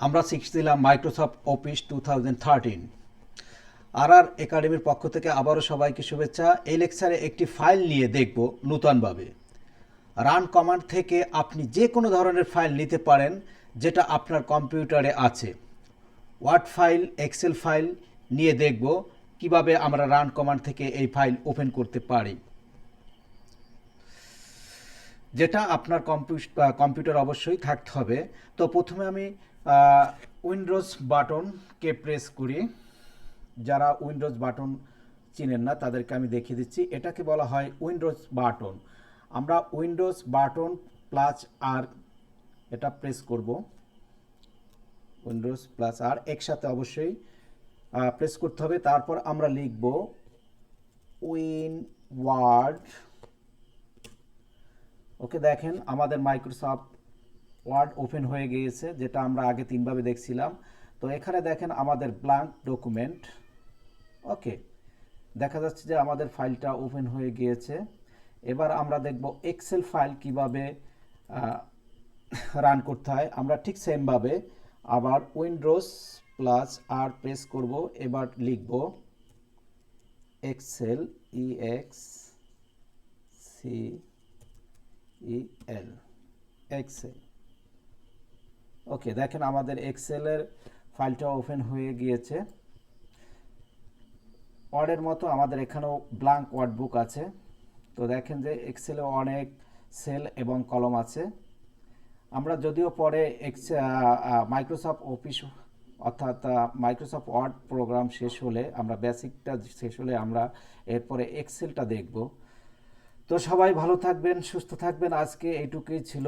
আমরা শিখছিলাম Microsoft office 2013। আর একাডেমির পক্ষ থেকে আবারও সবাইকে শুভেচ্ছা। এই লেকচারে একটি ফাইল নিয়ে দেখব নূতনভাবে। রান কমান্ড থেকে আপনি যে কোনো ধরনের ফাইল নিতে পারেন যেটা আপনার কম্পিউটারে আছে। ওয়ার্ড ফাইল, এক্সেল ফাইল নিয়ে দেখব কিভাবে আমরা রান কমান্ড থেকে এই ফাইল ওপেন করতে পারি, যেটা আপনার কম্পিউটার অবশ্যই থাকতে হবে। তো প্রথমে আমি উইন্ডোজ বাটনকে প্রেস করি। যারা উইন্ডোজ বাটন চিনেন না তাদেরকে আমি দেখিয়ে দিচ্ছি। এটাকে বলা হয় উইন্ডোজ বাটন। আমরা উইন্ডোজ বাটন প্লাস আর এটা প্রেস করব। উইন্ডোজ প্লাস আর একসাথে অবশ্যই প্রেস করতে হবে। তারপর আমরা লিখব ওয়ার্ড। ওকে, দেখেন আমাদের মাইক্রোসফট ওয়ার্ড ওপেন হয়ে গিয়েছে, যেটা আমরা আগে তিনভাবে দেখছিলাম। তো এখানে দেখেন আমাদের ব্ল্যাঙ্ক ডকুমেন্ট। ওকে, দেখা যাচ্ছে যে আমাদের ফাইলটা ওপেন হয়ে গিয়েছে। এবার আমরা দেখব এক্সেল ফাইল কিভাবে রান করতে হয়। আমরা ঠিক সেমভাবে আবার উইন্ডোজ প্লাস আর প্রেস করব। এবার লিখব এক্সেল, EXCEL, এক্সেল। ওকে, দেখেন আমাদের এক্সেলের ফাইলটা ওপেন হয়ে গিয়েছে। ওয়ার্ডের মতো আমাদের এখানেও ব্ল্যাঙ্ক ওয়ার্ড বুক আছে। তো দেখেন যে এক্সেলে অনেক সেল এবং কলম আছে। আমরা যদিও পরে মাইক্রোসফট অফিস অর্থাৎ মাইক্রোসফট ওয়ার্ড প্রোগ্রাম শেষ হলে, আমরা বেসিকটা শেষ হলে আমরা এরপরে এক্সেলটা দেখব। তো সবাই ভালো থাকবেন, সুস্থ থাকবেন। আজকে এইটুকুই ছিল।